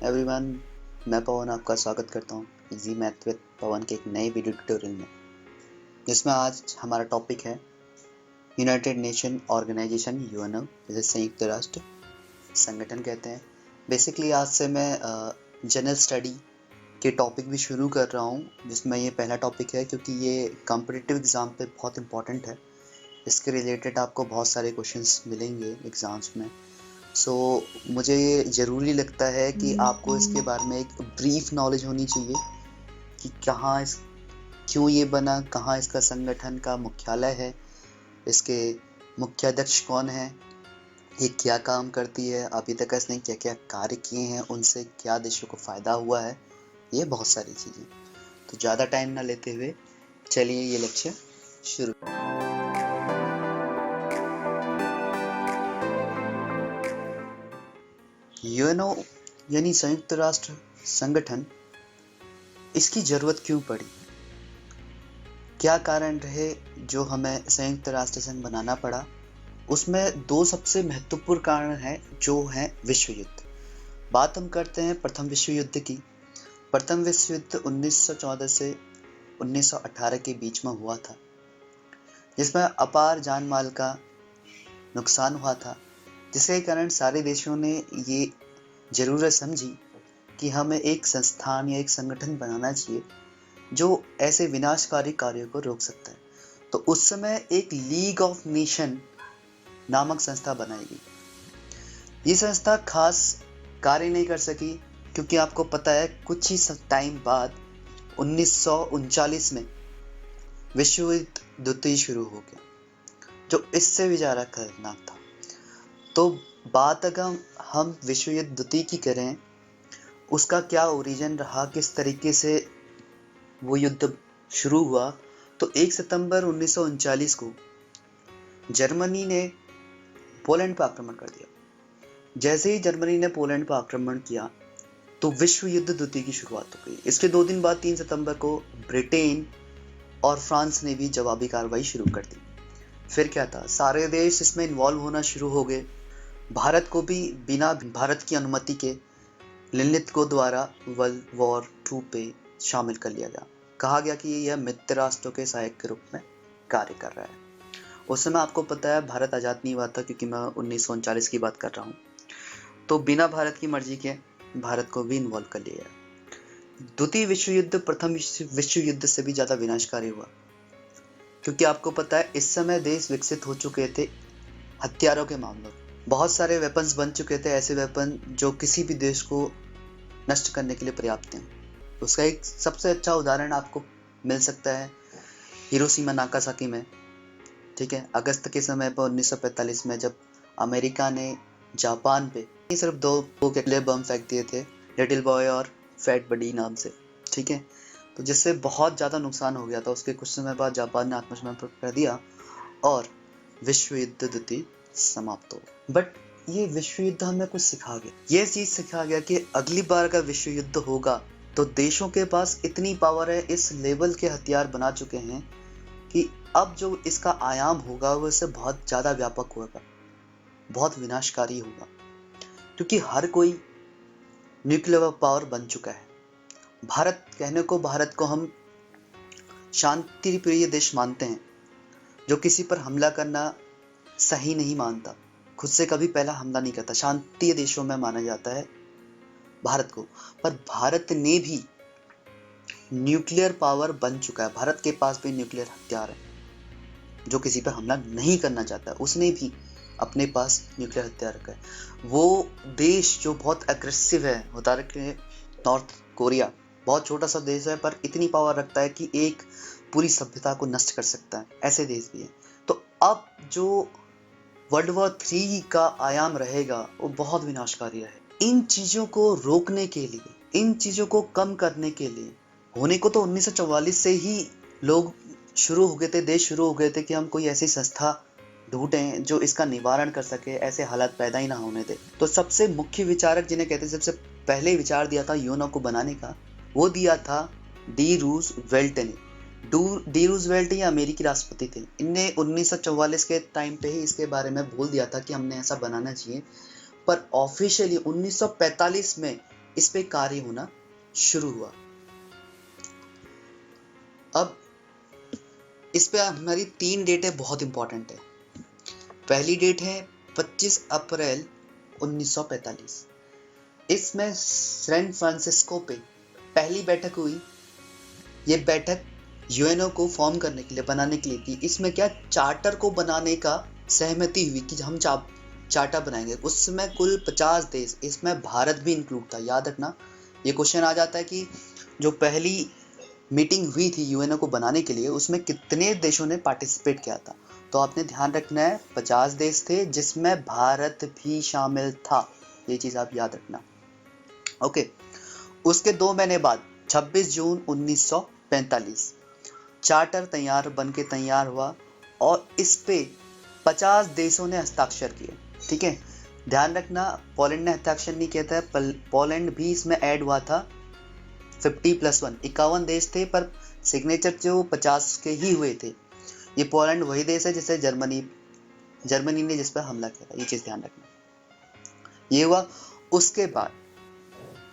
Everyone, मैं पवन आपका स्वागत करता हूँ इजी मैथ विद पवन के एक नए वीडियो ट्यूटोरियल में, जिसमें आज हमारा टॉपिक है यूनाइटेड नेशन ऑर्गेनाइजेशन यूएनओ, जिसे संयुक्त राष्ट्र संगठन कहते हैं। बेसिकली आज से मैं जनरल स्टडी के टॉपिक भी शुरू कर रहा हूँ, जिसमें ये पहला टॉपिक है क्योंकि ये कॉम्पिटिटिव एग्ज़ाम पे बहुत इंपॉर्टेंट है। इसके रिलेटेड आपको बहुत सारे क्वेश्चंस मिलेंगे एग्ज़ाम्स में। मुझे ये ज़रूरी लगता है कि आपको इसके बारे में एक ब्रीफ नॉलेज होनी चाहिए कि क्यों ये बना, कहाँ इसका संगठन का मुख्यालय है, इसके मुख्य अध्यक्ष कौन है, ये क्या काम करती है, अभी तक इसने क्या क्या कार्य किए हैं, उनसे क्या देशों को फ़ायदा हुआ है, ये बहुत सारी चीज़ें। तो ज़्यादा टाइम ना लेते हुए चलिए ये लेक्चर शुरू। यूएनओ यानी संयुक्त राष्ट्र संगठन, इसकी ज़रूरत क्यों पड़ी, क्या कारण रहे जो हमें संयुक्त राष्ट्र संघ बनाना पड़ा। उसमें दो सबसे महत्वपूर्ण कारण हैं जो हैं विश्व युद्ध। बात हम करते हैं प्रथम विश्व युद्ध की। प्रथम विश्व युद्ध 1914 से 1918 के बीच में हुआ था, जिसमें अपार जान माल का नुकसान हुआ था, जिसके कारण सारे देशों ने ये ज़रूरत समझी कि हमें एक संस्थान या एक संगठन बनाना चाहिए जो ऐसे विनाशकारी कार्यों को रोक सकता है। तो उस समय एक लीग ऑफ नेशन नामक संस्था बनाई गई। ये संस्था खास कार्य नहीं कर सकी क्योंकि आपको पता है कुछ ही टाइम बाद 1939 में विश्व युद्ध द्वितीय शुरू हो गया, जो इससे भी ज़्यादा खतरनाक था। तो बात अगर हम विश्व युद्ध द्वितीय की करें, उसका क्या ओरिजिन रहा, किस तरीके से वो युद्ध शुरू हुआ, तो 1 सितंबर 1939 को जर्मनी ने पोलैंड पर आक्रमण कर दिया। जैसे ही जर्मनी ने पोलैंड पर आक्रमण किया तो विश्व युद्ध द्वितीय की शुरुआत हो गई। इसके 2 दिन बाद 3 सितंबर को ब्रिटेन और फ्रांस ने भी जवाबी कार्रवाई शुरू कर दी। फिर क्या था, सारे देश इसमें इन्वॉल्व होना शुरू हो गए। भारत को भी बिना भारत की अनुमति के लिनलिथ द्वारा वर्ल्ड वॉर 2 पे शामिल कर लिया गया। कहा गया कि यह मित्र राष्ट्रों के सहायक के रूप में कार्य कर रहा है। उस समय आपको पता है भारत आज़ाद नहीं हुआ था, क्योंकि मैं 1939 की बात कर रहा हूँ। तो बिना भारत की मर्जी के भारत को भी इन्वॉल्व कर लिया गया। द्वितीय विश्व युद्ध प्रथम विश्व युद्ध से भी ज़्यादा विनाशकारी हुआ, क्योंकि आपको पता है इस समय देश विकसित हो चुके थे हथियारों के मामलों में। बहुत सारे वेपन्स बन चुके थे, ऐसे वेपन जो किसी भी देश को नष्ट करने के लिए पर्याप्त हैं। उसका एक सबसे अच्छा उदाहरण आपको मिल सकता है हिरोशिमा नागासाकी में। ठीक है, अगस्त के समय पर 1945 में जब अमेरिका ने जापान पे सिर्फ 2 न्यूक्लियर बम फेंक दिए थे, लिटिल बॉय और फैट बडी नाम से। ठीक है, तो जिससे बहुत ज़्यादा नुकसान हो गया था। उसके कुछ समय बाद जापान ने आत्मसमर्पण कर दिया और विश्व युद्ध द्वितीय समाप्त हो। बट ये विश्व युद्ध हमें कुछ सिखा गया। ये चीज़ सिखा गया कि अगली बार अगर विश्व युद्ध होगा तो देशों के पास इतनी पावर है, इस लेवल के हथियार बना चुके हैं कि अब जो इसका आयाम होगा वो इससे बहुत ज़्यादा व्यापक होगा, बहुत विनाशकारी होगा, क्योंकि हर कोई न्यूक्लियर पावर बन चुका है। भारत को हम शांति प्रिय देश मानते हैं, जो किसी पर हमला करना सही नहीं मानता, खुद से कभी पहला हमला नहीं करता, शांति देशों में माना जाता है भारत को। पर भारत ने भी न्यूक्लियर पावर बन चुका है। भारत के पास भी न्यूक्लियर हथियार है, जो किसी पर हमला नहीं करना चाहता, उसने भी अपने पास न्यूक्लियर हथियार रखा है। वो देश जो बहुत एग्रेसिव है, उदाहरण के लिए नॉर्थ कोरिया, बहुत छोटा सा देश है पर इतनी पावर रखता है कि एक पूरी सभ्यता को नष्ट कर सकता है। ऐसे देश भी हैं। तो अब जो वर्ल्ड वॉर 3 का आयाम रहेगा वो बहुत विनाशकारी है। इन चीज़ों को रोकने के लिए, इन चीज़ों को कम करने के लिए, होने को तो 1944 से ही लोग शुरू हो गए थे, देश शुरू हो गए थे कि हम कोई ऐसी संस्था ढूंढें जो इसका निवारण कर सके, ऐसे हालात पैदा ही ना होने दे। तो सबसे मुख्य विचारक जिन्हें कहते हैं, सबसे पहले विचार दिया था यूएनओ को बनाने का, वो दिया था डी रूजवेल्ट ने। डी रूजवेल्ट ये अमेरिकी राष्ट्रपति थे। इनने 1944 के टाइम पे ही इसके बारे में बोल दिया था कि हमने ऐसा बनाना चाहिए। पर ऑफिशियली 1945 में इस पे कार्य होना शुरू हुआ। अब इस पे हमारी 3 डेटें बहुत इंपॉर्टेंट है। पहली डेट है 25 अप्रैल 1945। इसमें सैन फ्रांसिस्को पे पहली बैठक हुई। ये बैठक यूएनओ को फॉर्म करने के लिए, बनाने के लिए थी। इसमें क्या, चार्टर को बनाने का सहमति हुई कि हम चार्टर बनाएंगे। उसमें कुल 50 देश, इसमें भारत भी इंक्लूड था। याद रखना, ये क्वेश्चन आ जाता है कि जो पहली मीटिंग हुई थी यूएनओ को बनाने के लिए, उसमें कितने देशों ने पार्टिसिपेट किया था। तो आपने ध्यान रखना है 50 देश थे, जिसमें भारत भी शामिल था। ये चीज़ आप याद रखना। ओके, उसके 2 महीने बाद 26 जून 1945 चार्टर बन के तैयार हुआ और इस पे 50 देशों ने हस्ताक्षर किए। ठीक है, ध्यान रखना, पोलैंड ने हस्ताक्षर नहीं किया था। पोलैंड भी इसमें ऐड हुआ था। 50+1 51 देश थे, पर सिग्नेचर जो 50 के ही हुए थे। ये पोलैंड वही देश है जिसे जर्मनी ने जिस पर हमला किया था। ये चीज ध्यान रखना। ये हुआ। उसके बाद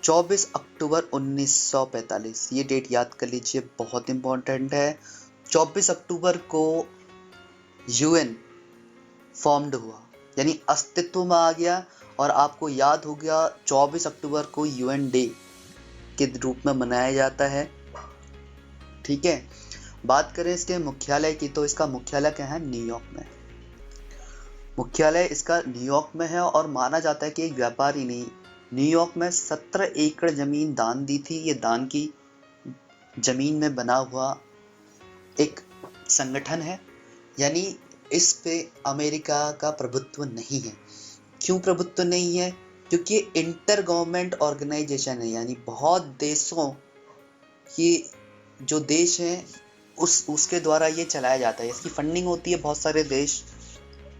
24 अक्टूबर 1945, ये डेट याद कर लीजिए, बहुत इंपॉर्टेंट है। 24 अक्टूबर को यूएन फॉर्म्ड हुआ, यानी अस्तित्व में आ गया। और आपको याद हो गया 24 अक्टूबर को यूएन डे के रूप में मनाया जाता है। ठीक है, बात करें इसके मुख्यालय की, तो इसका मुख्यालय क्या है, न्यूयॉर्क में। मुख्यालय इसका न्यूयॉर्क में है और माना जाता है कि एक व्यापारी ने न्यूयॉर्क में 17 एकड़ जमीन दान दी थी। ये दान की जमीन में बना हुआ एक संगठन है, यानी इस पे अमेरिका का प्रभुत्व नहीं है। क्यों प्रभुत्व नहीं है? क्योंकि इंटर गवर्नमेंट ऑर्गेनाइजेशन है, यानी बहुत देशों की जो देश हैं उसके द्वारा ये चलाया जाता है। इसकी फंडिंग होती है, बहुत सारे देश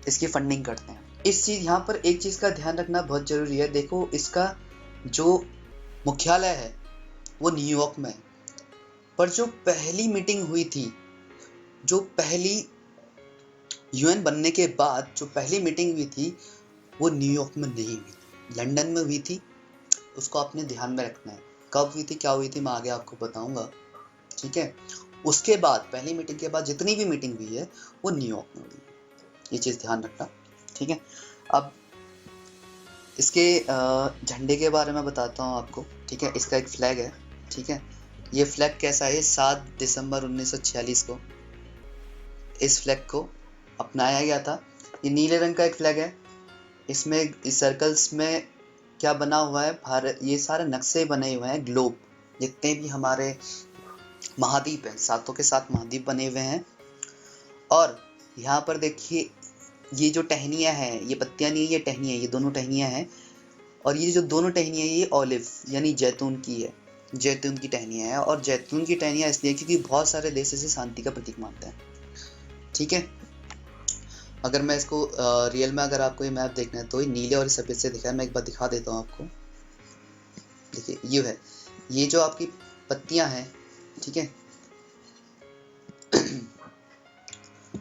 इसकी फंडिंग करते हैं। इस चीज, यहाँ पर एक चीज का ध्यान रखना बहुत जरूरी है। देखो, इसका जो मुख्यालय है वो न्यूयॉर्क में है, पर जो पहली मीटिंग हुई थी, जो पहली यूएन बनने के बाद जो पहली मीटिंग हुई थी, वो न्यूयॉर्क में नहीं हुई थी, लंदन में हुई थी। उसको आपने ध्यान में रखना है। कब हुई थी, क्या हुई थी, मैं आगे आपको बताऊंगा। ठीक है, उसके बाद पहली मीटिंग के बाद जितनी भी मीटिंग हुई है वो न्यूयॉर्क में हुई है। ये चीज ध्यान रखना। ठीक है, अब इसके झंडे के बारे में बताता हूँ आपको। ठीक है, इसका एक फ्लैग है। ठीक है, ये फ्लैग कैसा है, 7 दिसंबर 1946 को इस फ्लैग को अपनाया गया था। ये नीले रंग का एक फ्लैग है। इसमें इस सर्कल्स में क्या बना हुआ है, भारत, ये सारे नक्शे बने हुए हैं, ग्लोब, जितने भी हमारे महाद्वीप हैं, सातों के सात महाद्वीप बने हुए हैं। और यहाँ पर देखिए, ये जो टहनियाँ हैं, ये पत्तियाँ नहीं, ये टहनियाँ, ये दोनों टहनियाँ हैं। और ये जो दोनों टहनियाँ, ये ऑलिव यानी जैतून की है, जैतून की टहनियाँ हैं। और जैतून की टहनियाँ इसलिए क्योंकि बहुत सारे देश इसे शांति का प्रतीक मानते हैं। ठीक है, अगर मैं इसको रियल में अगर आपको ये मैप देखना है तो ये नीले और सफेद से दिखा है। मैं एक बार दिखा देता हूँ आपको। देखिए, ये है, ये जो आपकी पत्तियां हैं, ठीक है,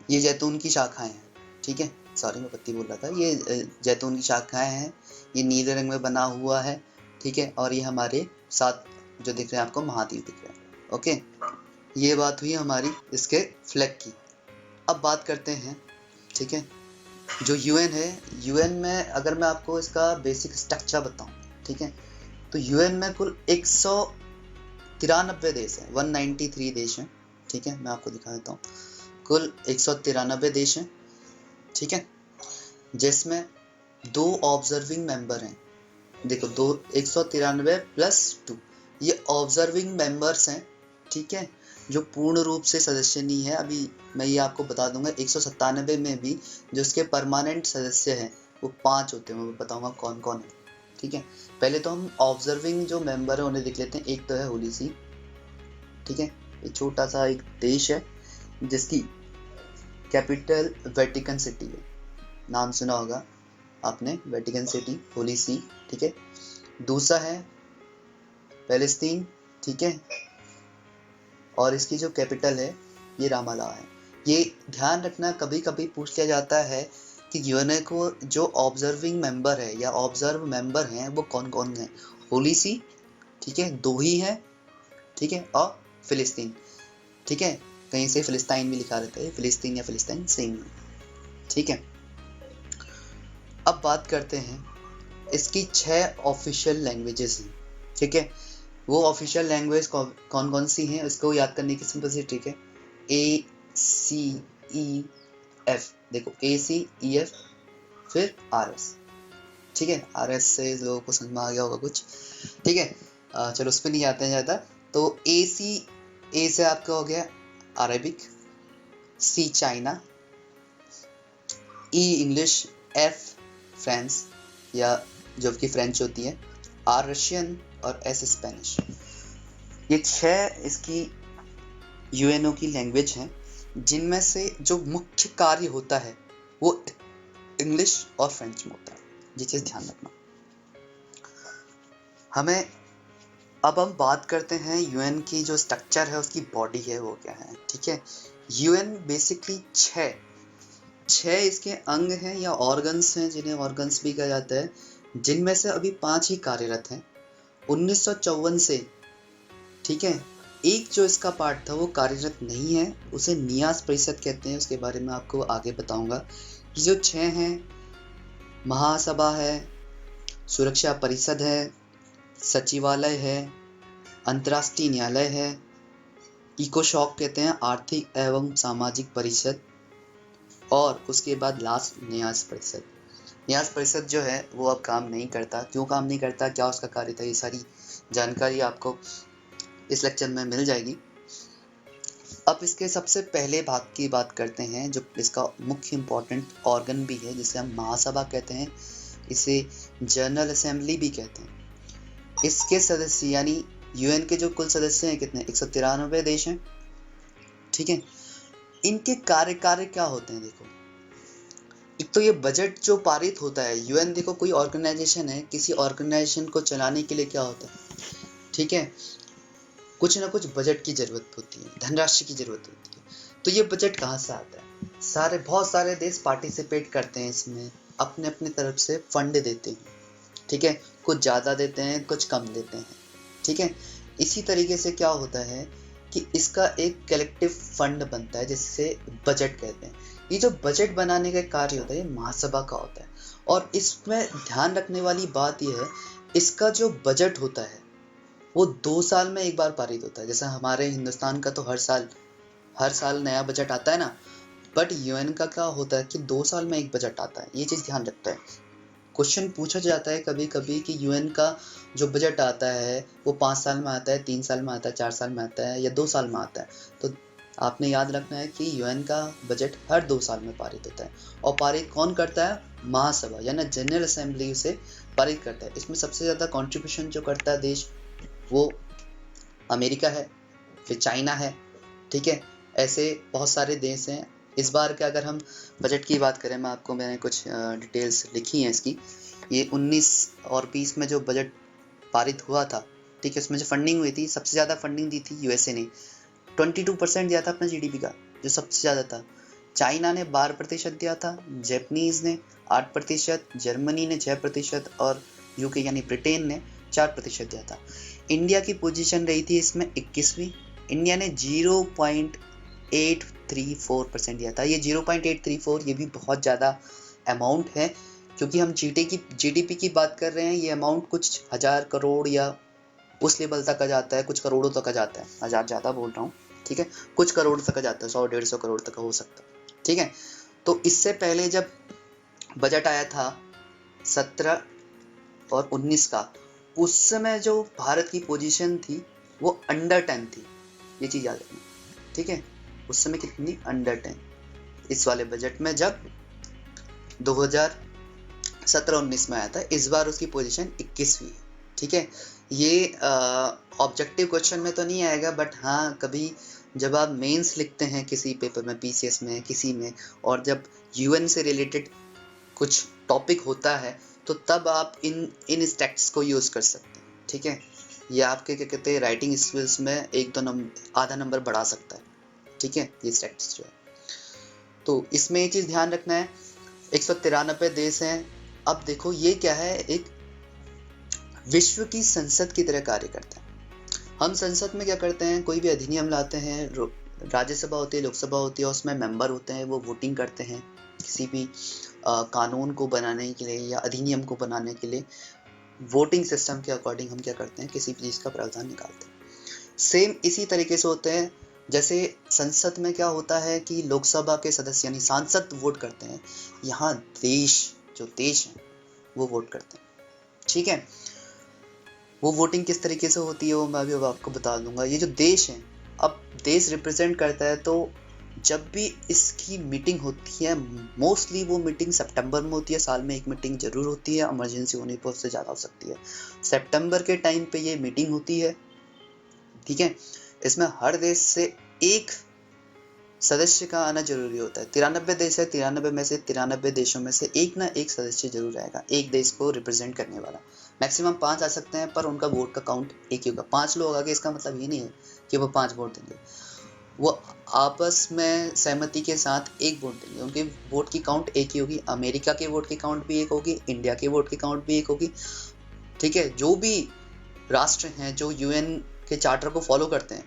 ये जैतून की शाखाएं हैं। ठीक है, सॉरी मैं पत्ती बोल रहा था, ये जैतून की शाखाएं हैं। ये नीले रंग में बना हुआ है। ठीक है, और ये हमारे साथ जो दिख रहे हैं आपको महाद्वीप दिख रहे हैं। ओके, ये बात हुई हमारी इसके फ्लैग की। अब बात करते हैं, ठीक है, जो यूएन है, यूएन में अगर मैं आपको इसका बेसिक स्ट्रक्चर बताऊं, ठीक है, तो यूएन में कुल 193 देश हैं, 193 देश हैं। ठीक है, मैं आपको दिखा देता हूँ, कुल 193 देश हैं। ठीक है, जिसमें 2 ऑब्जर्विंग मेंबर हैं। देखो, 193 + 2, ये ऑब्जर्विंग मेंबर्स हैं। ठीक है, जो पूर्ण रूप से सदस्य नहीं है। अभी मैं ये आपको बता दूंगा, 197 में भी जो इसके परमानेंट सदस्य हैं वो 5 होते हैं। मैं बताऊंगा कौन कौन है। ठीक है, पहले तो हम ऑब्जर्विंग जो मेंबर है उन्हें देख लेते हैं। एक तो है होली सी। ठीक है, ये छोटा सा एक देश है जिसकी कैपिटल वेटिकन सिटी है। नाम सुना होगा आपने, वेटिकन सिटी, होली सी। ठीक है, दूसरा है पैलेस्तीन। ठीक है, और इसकी जो कैपिटल है ये रामाला है। ये ध्यान रखना, कभी कभी पूछ लिया जाता है कि यूएनए को जो ऑब्जर्विंग मेंबर है या ऑब्जर्व मेंबर हैं वो कौन कौन हैं। होली सी ठीक है, दो ही है, ठीक है, और फिलिस्तीन, ठीक है, कहीं से फिलिस्तीन भी लिखा रहता है, फिलिस्तीन या फिलिस्तीन सेम, ठीक है। अब बात करते हैं इसकी 6 ऑफिशियल लैंग्वेजेस हैं, ठीक है। वो ऑफिशियल लैंग्वेज कौन कौन सी हैं इसको याद करने की सिंपल सी ट्रिक है, ACEF, देखो ACEF फिर RS, ठीक है, RS से लोगों को समझ में आ गया होगा कुछ, ठीक है। चलो उस पर नहीं आते हैं ज़्यादा। तो A से आपका हो गया Arabic, C China, E English, F France या जो कि फ्रेंच होती है, R रशियन और S स्पेनिश। ये 6 इसकी UNO की लैंग्वेज हैं, जिनमें से जो मुख्य कार्य होता है वो इंग्लिश और फ्रेंच में होता है, ये चीज़ ध्यान रखना। अब हम बात करते हैं UN की जो स्ट्रक्चर है, उसकी बॉडी है वो क्या है, ठीक है। UN बेसिकली 6 इसके अंग हैं या ऑर्गन्स हैं, जिन्हें ऑर्गन्स भी कहा जाता है, जिनमें से अभी 5 ही कार्यरत हैं 1954 से, ठीक है। एक जो इसका पार्ट था वो कार्यरत नहीं है, उसे नियास परिषद कहते हैं, उसके बारे में आपको आगे बताऊंगा। ये जो 6 हैं, महासभा है, सुरक्षा परिषद है, सचिवालय है, अंतर्राष्ट्रीय न्यायालय है, इकोशॉक कहते हैं आर्थिक एवं सामाजिक परिषद, और उसके बाद लास्ट न्यास परिषद। न्यास परिषद जो है वो अब काम नहीं करता, क्यों काम नहीं करता, क्या उसका कार्य था, ये सारी जानकारी आपको इस लेक्चर में मिल जाएगी। अब इसके सबसे पहले भाग की बात करते हैं, जो इसका मुख्य इम्पोर्टेंट ऑर्गन भी है, जिसे हम महासभा कहते हैं, इसे जनरल असेंबली भी कहते हैं। इसके सदस्य यानी UN के जो कुल सदस्य हैं कितने, 193 देश हैं, ठीक है। इनके कार्य क्या होते हैं, देखो, एक तो ये बजट जो पारित होता है, UN देखो कोई ऑर्गेनाइजेशन है, किसी ऑर्गेनाइजेशन को चलाने के लिए क्या होता है, ठीक है, कुछ ना कुछ बजट की जरूरत होती है, धनराशि की जरूरत होती है। तो ये बजट कहाँ से आता है, बहुत सारे देश पार्टिसिपेट करते हैं इसमें, अपने अपने तरफ से फंड देते हैं, ठीक है, कुछ ज़्यादा देते हैं, कुछ कम देते हैं, ठीक है। इसी तरीके से क्या होता है कि इसका एक कलेक्टिव फंड बनता है, जिससे बजट कहते हैं। ये जो बजट बनाने का कार्य होता है ये महासभा का होता है, और इसमें ध्यान रखने वाली बात यह है, इसका जो बजट होता है वो 2 साल में एक बार पारित होता है। जैसा हमारे हिंदुस्तान का तो हर साल नया बजट आता है ना, बट UN का क्या होता है कि 2 साल में एक बजट आता है, ये चीज़ ध्यान रखता है। क्वेश्चन पूछा जाता है कभी कभी कि UN का जो बजट आता है वो 5 साल में आता है, 3 साल में आता है, 4 साल में आता है या 2 साल में आता है। तो आपने याद रखना है कि UN का बजट हर 2 साल में पारित होता है, और पारित कौन करता है, महासभा यानी जनरल असेंबली उसे पारित करता है। इसमें सबसे ज़्यादा कंट्रीब्यूशन जो करता है देश वो अमेरिका है, फिर चाइना है, ठीक है। ऐसे बहुत सारे देश हैं। इस बार के अगर हम बजट की बात करें, मैंने कुछ डिटेल्स लिखी हैं इसकी। ये 19 और 20 में जो बजट पारित हुआ था, ठीक है, उसमें जो फंडिंग हुई थी, सबसे ज़्यादा फंडिंग दी थी USA ने, 22% दिया था अपना GDP का, जो सबसे ज़्यादा था। चाइना ने 12% दिया था, जापानीज़ ने 8%, जर्मनी ने 6% और UK यानी ब्रिटेन ने 4% दिया था। इंडिया की पोजीशन रही थी इसमें 21वीं। इंडिया ने 0.834% दिया था। ये 0.834 ये भी बहुत ज़्यादा अमाउंट है, क्योंकि हम GDP की बात कर रहे हैं। ये अमाउंट कुछ 1000 करोड़ या उस लेवल तक आ जाता है, कुछ करोड़ों तक आ जाता है, 1000 ज़्यादा बोल रहा हूँ, ठीक है, कुछ करोड़ तक आ जाता है, 100-150 करोड़ तक हो सकता है, ठीक है। तो इससे पहले जब बजट आया था 17 और 19 का, उस समय जो भारत की पोजीशन थी वो अंडर 10 थी, ये चीज़ याद रखना, ठीक है। उस समय कितनी, अंडर 10। इस वाले बजट में जब 2017-19 में आया था, इस बार उसकी पोजीशन 21वीं है, ठीक है। ये ऑब्जेक्टिव क्वेश्चन में तो नहीं आएगा, बट हाँ कभी जब आप मेंस लिखते हैं किसी पेपर में, PCS में, किसी में, और जब UN से रिलेटेड कुछ टॉपिक होता है, तो तब आप इन स्टैट्स को यूज़ कर सकते हैं, ठीक है। ये आपके क्या कहते हैं राइटिंग स्किल्स में 1-2 नंबर, आधा नंबर बढ़ा सकता है, ठीक है, ये स्टैट्स जो है। तो इसमें ये चीज़ ध्यान रखना है, 193 देश हैं। अब देखो ये क्या है, एक विश्व की संसद की तरह कार्य करता है। हम संसद में क्या करते हैं, कोई भी अधिनियम लाते हैं, राज्यसभा होती है, लोकसभा होती है, उसमें मेंबर होते हैं, वो वोटिंग करते हैं किसी भी कानून को बनाने के लिए या अधिनियम को बनाने के लिए। वोटिंग सिस्टम के अकॉर्डिंग हम क्या करते हैं, किसी भी चीज़ का प्रावधान निकालते हैं। सेम इसी तरीके से होते हैं, जैसे संसद में क्या होता है कि लोकसभा के सदस्य यानी सांसद वोट करते हैं, यहाँ जो देश है वो वोट करते हैं। ठीक है, वो वोटिंग किस तरीके से होती है वो मैं अभी आपको बता दूंगा। ये जो देश है, अब देश रिप्रेजेंट करता है, तो जब भी इसकी मीटिंग होती है, मोस्टली वो मीटिंग सितंबर में होती है, साल में एक मीटिंग जरूर होती है, इमरजेंसी होने पर उससे ज़्यादा हो सकती है। सितंबर के टाइम पे ये मीटिंग होती है। ठीक है, इसमें हर देश से एक सदस्य का आना जरूरी होता है। 93 देश है, 93 में से 93 देशों में से एक ना एक सदस्य जरूर आएगा, एक देश को रिप्रेजेंट करने वाला। मैक्सिमम 5 आ सकते हैं, पर उनका वोट का काउंट एक ही होगा। 5 लोग आ गए, इसका मतलब ये नहीं है कि वो 5 वोट देंगे, वो आपस में सहमति के साथ एक वोट देंगे, उनके वोट की काउंट एक ही होगी। अमेरिका के वोट की काउंट भी एक होगी, इंडिया के वोट की काउंट भी एक होगी। ठीक है, जो भी राष्ट्र हैं जो यूएन के चार्टर को फॉलो करते हैं,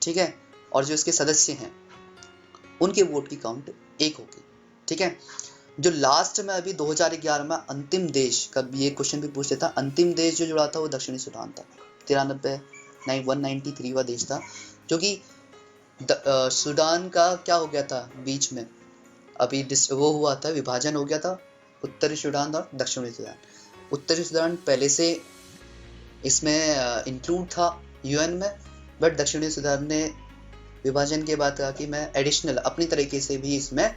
ठीक है, और जो इसके सदस्य हैं, उनके वोट की काउंट एक होगी। ठीक है, जो लास्ट में अभी 2011 में अंतिम देश का ये क्वेश्चन भी पूछ लेता, अंतिम देश जो जुड़ा था वो दक्षिणी सूडान था। 193वां देश था, जो कि सूडान का क्या हो गया था बीच में, अभी वो हुआ था, विभाजन हो गया था उत्तरी सूडान और दक्षिणी सूडान। उत्तरी सूडान पहले से इसमें इंक्लूड था यूएन में, बट दक्षिणी सूडान ने विभाजन के बाद कहा कि मैं एडिशनल अपनी तरीके से भी इसमें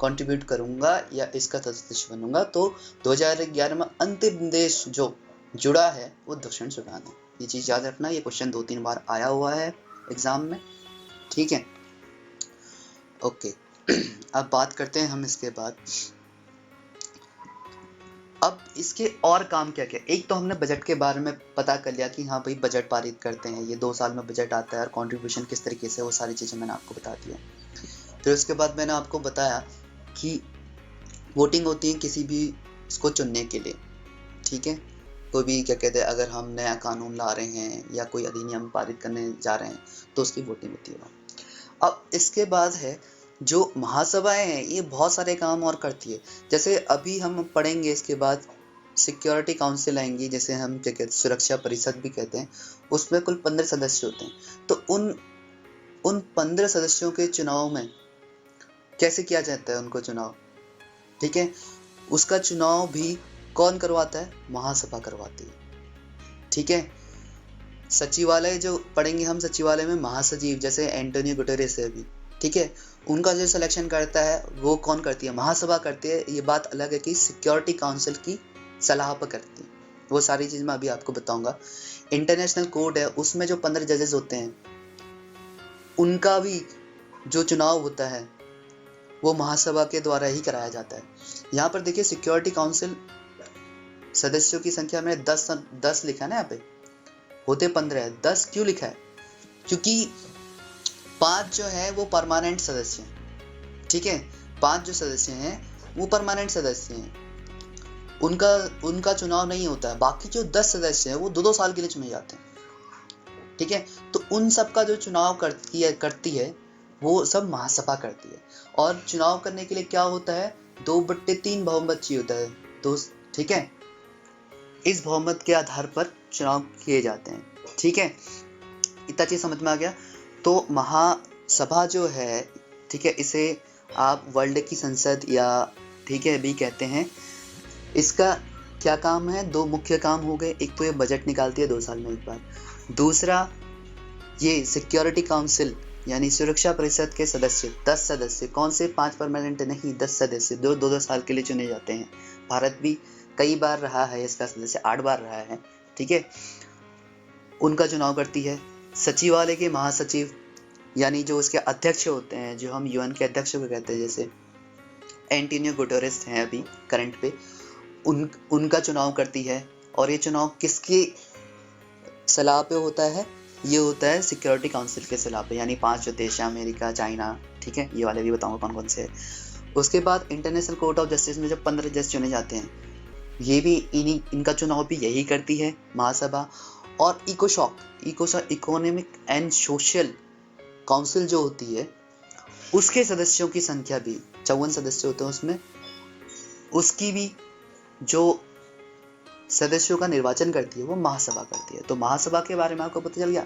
कंट्रीब्यूट करूंगा या इसका सदस्य बनूंगा। तो 2011 में अंतिम देश जो जुड़ा है वो दक्षिण सूडान है। ये चीज़ याद रखना, ये क्वेश्चन 2-3 बार आया हुआ है एग्जाम में। ठीक है, ओके। अब बात करते हैं हम इसके बाद, अब इसके और काम क्या क्या। एक तो हमने बजट के बारे में पता कर लिया कि हाँ भाई बजट पारित करते हैं, ये 2 साल में बजट आता है और कंट्रीब्यूशन किस तरीके से, वो सारी चीज़ें मैंने आपको बता दिया। फिर उसके बाद मैंने आपको बताया कि वोटिंग होती है किसी भी इसको चुनने के लिए। ठीक है, कोई भी क्या कहते हैं, अगर हम नया कानून ला रहे हैं या कोई अधिनियम पारित करने जा रहे हैं तो उसकी वोटिंग होती है। अब इसके बाद है जो महासभाएं हैं, ये बहुत सारे काम और करती है। जैसे अभी हम पढ़ेंगे इसके बाद सिक्योरिटी काउंसिल आएंगी, जैसे हम क्या कहते हैं सुरक्षा परिषद भी कहते हैं, उसमें कुल 15 सदस्य होते हैं। तो उन 15 सदस्यों के चुनाव में कैसे किया जाता है उनको चुनाव, ठीक है, उसका चुनाव भी कौन करवाता है, महासभा करवाती है। ठीक है, सचिवालय जो पढ़ेंगे हम, सचिवालय में महासचिव जैसे एंटोनियो गुटेरेस है अभी, ठीक है, उनका जो सिलेक्शन करता है वो कौन करती है, महासभा करती है। ये बात अलग है कि सिक्योरिटी काउंसिल की सलाह पर करती है, वो सारी चीज़ मैं अभी आपको बताऊंगा। इंटरनेशनल कोर्ट है, उसमें जो 15 जजेस होते हैं उनका भी जो चुनाव होता है वो महासभा के द्वारा ही कराया जाता है। यहाँ पर देखिए सिक्योरिटी काउंसिल सदस्यों की संख्या में 10 लिखा है ना, यहाँ पे होते 15 है। 10 क्यों लिखा है, क्योंकि 5 जो है वो परमानेंट सदस्य हैं। ठीक है, 5 जो सदस्य हैं वो परमानेंट सदस्य हैं, उनका चुनाव नहीं होता है। बाकी जो 10 सदस्य हैं वो 2-2 साल के लिए चुने जाते हैं। ठीक है, तो उन सब का जो चुनाव करती है वो सब महासभा करती है। और चुनाव करने के लिए क्या होता है, 2/3 बहुमत चाहिए होता है दोस्त। ठीक है, इस बहुमत के आधार पर चुनाव किए जाते हैं। ठीक है, इतना चीज समझ में आ गया। तो महासभा जो है, ठीक है, इसे आप वर्ल्ड की संसद या ठीक है भी कहते हैं। इसका क्या काम है, 2 मुख्य काम हो गए। एक तो ये बजट निकालती है 2 साल में एक बार, दूसरा ये सिक्योरिटी काउंसिल यानी सुरक्षा परिषद के सदस्य 10 सदस्य, कौन से 5 परमानेंट नहीं, 10 सदस्य 2-2 साल के लिए चुने जाते हैं। भारत भी कई बार रहा है इसका सदस्य, 8 बार रहा है। ठीक है, उनका चुनाव करती है। सचिवालय के महासचिव यानी जो उसके अध्यक्ष होते हैं, जो हम यूएन के अध्यक्ष को कहते हैं, जैसे एंटोनियो गुटेरेस हैं अभी करंट पे, उनका चुनाव करती है। और ये चुनाव किसकी सलाह पे होता है, ये होता है सिक्योरिटी काउंसिल के सलाह पे, यानी 5 जो देश हैं, अमेरिका, चाइना, ठीक है, ये वाले भी बताऊंगा कौन कौन से है। उसके बाद इंटरनेशनल कोर्ट ऑफ जस्टिस में जब 15 जज चुने जाते हैं, ये भी इनका चुनाव भी यही करती है महासभा। और इकोसॉक इकोनॉमिक एंड सोशल काउंसिल जो होती है उसके सदस्यों की संख्या भी 54 सदस्य होते हैं उसमें, उसकी भी जो सदस्यों का निर्वाचन करती है वो महासभा करती है। तो महासभा के बारे में आपको पता चल गया।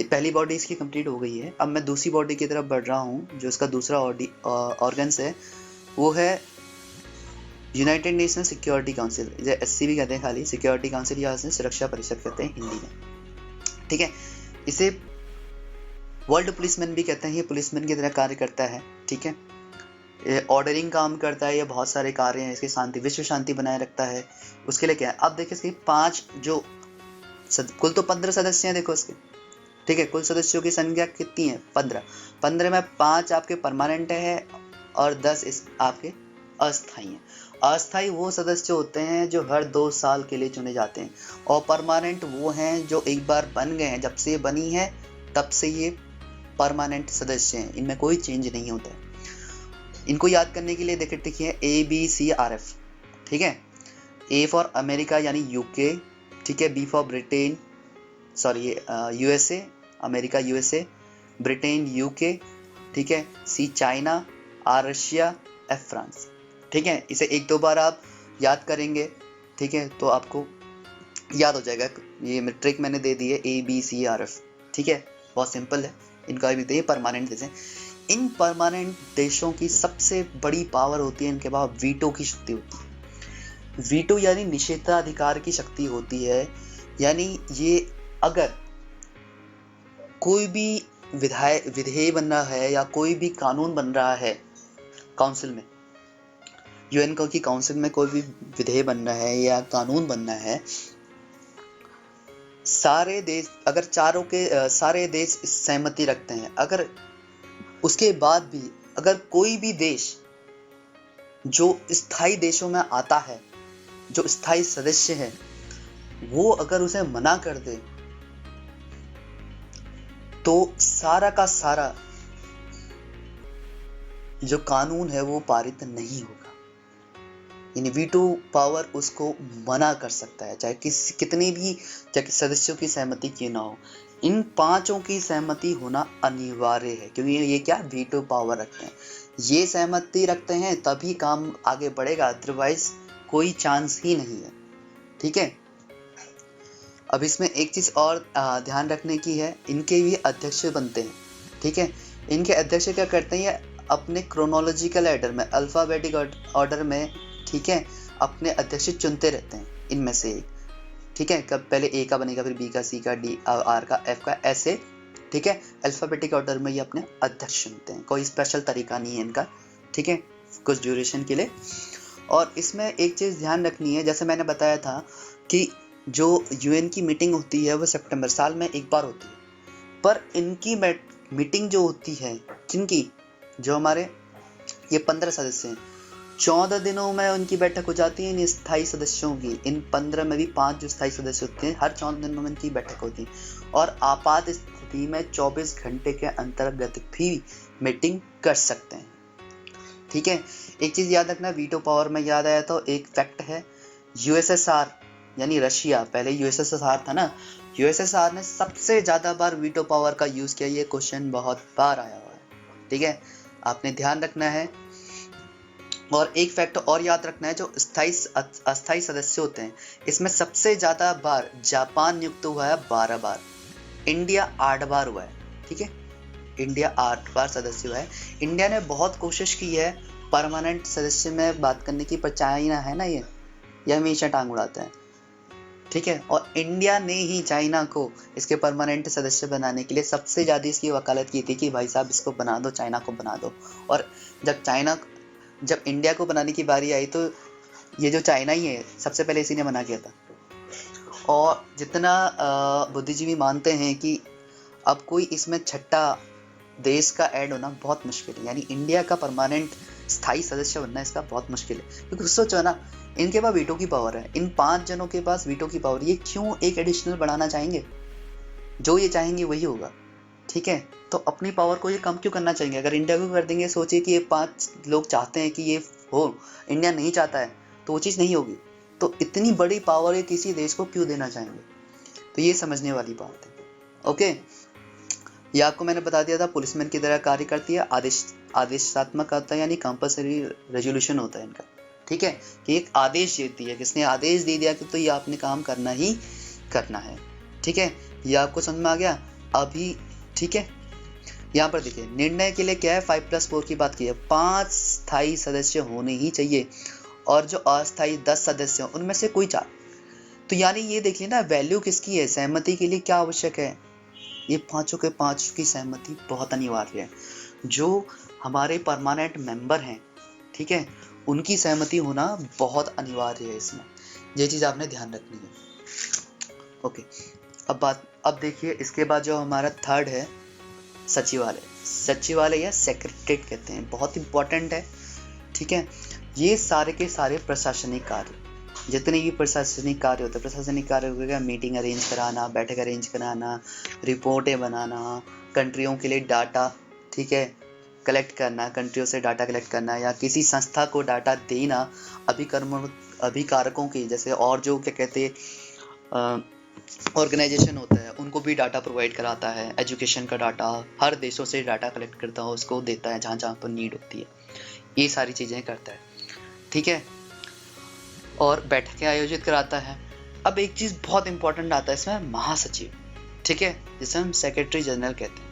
पहली बॉडी इसकी कंप्लीट हो गई है। अब मैं दूसरी बॉडी की तरफ बढ़ रहा हूँ। जो इसका दूसरा ऑर्गन्स है वो है यूनाइटेड नेशन सिक्योरिटी काउंसिल, या एससी भी कहते हैं खाली, सिक्योरिटी काउंसिल या सुरक्षा परिषद कहते हैं हिंदी में। ठीक है, इसे वर्ल्ड पुलिसमैन भी कहते हैं। ये पुलिसमैन की तरह कार्य करता है। ठीक है, ये ऑर्डरिंग काम करता है, ये बहुत सारे कार्य हैं इसके, शांति विश्व शांति बनाए रखता है। उसके लिए क्या है, अब देखिए इसके 5 जो कुल तो 15 सदस्य हैं देखो इसके। ठीक है, कुल सदस्यों की संख्या कितनी है, 15 में 5 आपके परमानेंट है और 10 आपके अस्थायी हैं। अस्थायी वो सदस्य होते हैं जो हर 2 साल के लिए चुने जाते हैं, और परमानेंट वो हैं जो एक बार बन गए हैं, जब से बनी है तब से ये परमानेंट सदस्य हैं, इनमें कोई चेंज नहीं होता है। इनको याद करने के लिए देखिए ABCRF। ठीक है, A फॉर अमेरिका यानी यूके, ठीक है, B for Britain, sorry USA, America USA, Britain UK, ठीक है, C China, R Russia, F France. ठीक है, इसे 1-2 बार आप याद करेंगे, ठीक है, तो आपको याद हो जाएगा। ये ट्रिक मैंने दे दी है ABCRF। ठीक है, बहुत सिंपल है। इनका भी दे परमानेंट देश हैं। इन परमानेंट देशों की सबसे बड़ी पावर होती है इनके पास वीटो की शक्ति होती है। वीटो यानी निषेधाधिकार की शक्ति होती है। यानी ये अगर कोई भी विधेयक बन रहा है या कोई भी कानून बन रहा है काउंसिल में, यूएन की काउंसिल में कोई भी विधेयक बन रहा है या कानून बनना है, सारे देश अगर सारे देश सहमति रखते हैं, अगर उसके बाद भी अगर कोई भी देश जो स्थायी देशों में आता है, जो स्थायी सदस्य है, वो अगर उसे मना कर दे तो सारा का सारा जो कानून है वो पारित नहीं होगा। यानी वीटो पावर उसको मना कर सकता है, चाहे कितनी भी सदस्यों की सहमति क्यों ना हो। इन 5 की सहमति होना अनिवार्य है, क्योंकि ये क्या वीटो पावर रखते हैं। ये सहमति रखते हैं तभी काम आगे बढ़ेगा, अदरवाइज कोई चांस ही नहीं है। ठीक है, अब इसमें एक चीज और ध्यान रखने की है, इनके भी अध्यक्ष बनते हैं। ठीक है, इनके अध्यक्ष क्या करते हैं, ये अपने क्रोनोलॉजिकल ऑर्डर में, अल्फाबेटिक ऑर्डर में, ठीक है, अपने अध्यक्ष चुनते रहते हैं इनमें से एक। ठीक है, कब पहले A का बनेगा, फिर B का, C का, D, R का, F का, ऐसे। ठीक है, अल्फाबेटिक ऑर्डर में ये अपने अध्यक्ष चुनते हैं, कोई स्पेशल तरीका नहीं है इनका। ठीक है, कुछ ड्यूरेशन के लिए। और इसमें एक चीज़ ध्यान रखनी है, जैसे मैंने बताया था कि जो यूएन की मीटिंग होती है वो सितंबर साल में एक बार होती है, पर इनकी मीटिंग जो होती है, जिनकी जो हमारे ये 15 सदस्य हैं, 14 दिनों में उनकी बैठक हो जाती है इन स्थायी सदस्यों की। इन 15 में भी 5 जो स्थायी सदस्य होते हैं, हर 14 दिनों में इनकी बैठक होती है, और आपात स्थिति में 24 घंटे के अंतर्गत भी मीटिंग कर सकते हैं। ठीक है, एक चीज याद रखना, वीटो पावर में याद आया तो एक फैक्ट है, यूएसएसआर यानी रशिया, पहले यूएसएसआर था ना, यूएसएसआर ने सबसे ज्यादा बार वीटो पावर का यूज किया। ये क्वेश्चन बहुत बार आया हुआ है। ठीक है, आपने ध्यान रखना है। और एक फैक्ट और याद रखना है, जो अस्थायी सदस्य होते हैं, इसमें सबसे ज्यादा बार जापान नियुक्त हुआ है 12 बार, इंडिया 8 बार हुआ है। ठीक है, इंडिया 8 बार सदस्य हुआ है। इंडिया ने बहुत कोशिश की है परमानेंट सदस्य में बात करने की, पर चाइना है ना, ये हमेशा टांग उड़ाता है। ठीक है, और इंडिया ने ही चाइना को इसके परमानेंट सदस्य बनाने के लिए सबसे ज़्यादा इसकी वकालत की थी कि भाई साहब इसको बना दो, चाइना को बना दो। और जब इंडिया को बनाने की बारी आई तो ये जो चाइना ही है, सबसे पहले इसी ने मना किया था। और जितना बुद्धिजीवी मानते हैं कि अब कोई इसमें छठा देश का ऐड होना बहुत मुश्किल है, यानी इंडिया का परमानेंट स्थायी सदस्य बनना इसका बहुत मुश्किल है। क्योंकि सोचो ना, इनके पास वीटो की पावर है, इन 5 जनों के पास वीटो की पावर, ये क्यों एक एडिशनल बढ़ाना चाहेंगे? जो ये चाहेंगे वही होगा। ठीक है, तो अपनी पावर को ये कम क्यों करना चाहेंगे? अगर इंडिया को कर देंगे, सोचिए कि ये 5 लोग चाहते हैं कि ये हो, इंडिया नहीं चाहता है, तो वो चीज़ नहीं होगी। तो इतनी बड़ी पावर ये किसी देश को क्यों देना चाहेंगे? तो ये समझने वाली बात है। ओके, ये आपको मैंने बता दिया था, पुलिसमैन की तरह कार्य करती है, आदेशात्मक होता है, यानी कंपल्सरी रेजोल्यूशन होता है इनका। ठीक है, कि एक आदेश देती है, किसने आदेश दे दिया कि तो ये आपने काम करना ही करना है। ठीक है, ये आपको समझ में आ गया अभी? ठीक है, यहाँ पर देखिए निर्णय के लिए क्या है, 5+4 की बात की है, 5 स्थायी सदस्य होने ही चाहिए और जो अस्थायी 10 सदस्य हैं उनमें से कोई 4। तो यानी ये देखिए ना, वैल्यू किसकी है, सहमति के लिए क्या आवश्यक है, ये पांचों के पांच की सहमति बहुत अनिवार्य है। जो हमारे परमानेंट मेंबर हैं, ठीक है, उनकी सहमति होना बहुत अनिवार्य है इसमें, ये चीज़ आपने ध्यान रखनी है। ओके, अब देखिए इसके बाद जो हमारा थर्ड है सचिवालय। सचिवालय या सेक्रेटरीट कहते हैं, बहुत इंपॉर्टेंट है। ठीक है, ये सारे के सारे प्रशासनिक कार्य, जितने भी प्रशासनिक कार्य होते हैं, प्रशासनिक कार्य हो गया मीटिंग अरेंज कराना, बैठक अरेंज कराना, रिपोर्टें बनाना, कंट्रियों के लिए डाटा, ठीक है, कलेक्ट करना, कंट्रियों से डाटा कलेक्ट करना, या किसी संस्था को डाटा देना, अभिकारकों की, जैसे और जो क्या कहते हैं ऑर्गेनाइजेशन होता है, उनको भी डाटा प्रोवाइड कराता है, एजुकेशन का डाटा, हर देशों से डाटा कलेक्ट करता है, उसको देता है जहाँ जहाँ पर नीड होती है, ये सारी चीज़ें करता है। ठीक है, और बैठकें आयोजित कराता है। अब एक चीज़ बहुत इंपॉर्टेंट आता है इसमें, महासचिव। ठीक है, जिसे हम सेक्रेटरी जनरल कहते हैं,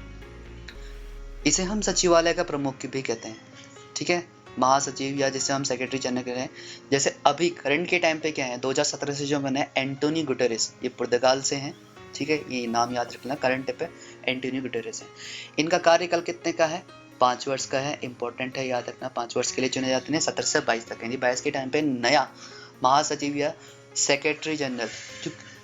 इसे हम सचिवालय का प्रमुख भी कहते हैं। ठीक है, महासचिव या जिसे हम सेक्रेटरी जनरल कहते हैं। जैसे अभी करंट के टाइम पे क्या है, 2017 से जो बने एंटोनियो गुटेरेस, ये पुर्तगाल से हैं। ठीक है, ये नाम याद रखना, करंट पे एंटोनियो गुटेरेस है। इनका कार्यकाल कितने का है, 5 वर्ष का है। इंपॉर्टेंट है, याद रखना, 5 वर्ष के लिए चुने जाते हैं, 17 से 22 तक। यानी 22 के टाइम पे नया महासचिव या सेक्रेटरी जनरल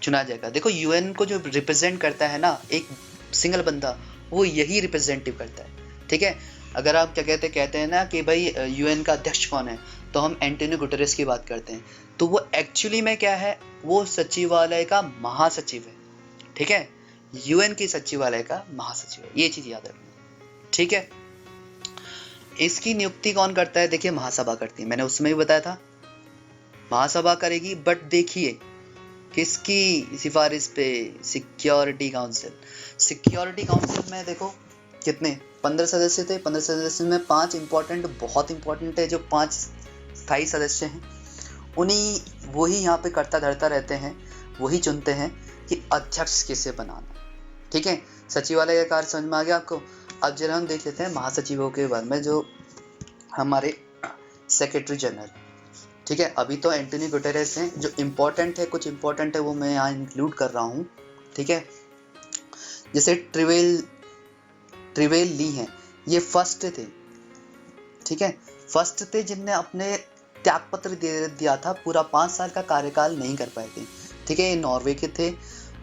चुना जाएगा। देखो यूएन को जो रिप्रेजेंट करता है ना, एक सिंगल बंदा, वो यही रिप्रेजेंटेटिव करता है। ठीक है, अगर आप क्या कहते हैं ना कि भाई यूएन का अध्यक्ष कौन है, तो हम एंटोनियो गुटेरेस की बात करते हैं, तो वो एक्चुअली में क्या है, वो सचिवालय का महासचिव है। ठीक है, यूएन की सचिवालय का महासचिव है, ये चीज याद रखना। ठीक है, इसकी नियुक्ति कौन करता है, देखिए महासभा करती है, मैंने उसमें भी बताया था महासभा करेगी, बट देखिए किसकी सिफारिश पे, सिक्योरिटी काउंसिल। सिक्योरिटी काउंसिल में देखो कितने 15 सदस्य थे, 15 सदस्य में 5 इंपॉर्टेंट, बहुत इंपॉर्टेंट है, जो 5 स्थायी सदस्य हैं, उन्हीं वही यहाँ पे करता धरता रहते हैं, वही चुनते हैं कि अध्यक्ष किसे बनाना। ठीक है, सचिवालय का कार्य समझ में आ गया आपको। अब जरा हम देख लेते हैं महासचिवों के बारे में, जो हमारे सेक्रेटरी जनरल। ठीक है, अभी तो एंटोनियो गुटेरेस हैं, जो इम्पोर्टेंट है, कुछ इम्पोर्टेंट है वो मैं यहाँ इंक्लूड कर रहा हूँ। ठीक है, जैसे ट्रिवेल ली हैं, ये फर्स्ट थे। ठीक है, फर्स्ट थे जिनने अपने त्यागपत्र दे दिया था, पूरा 5 साल का कार्यकाल नहीं कर पाए थे। ठीक है, ये नॉर्वे के थे।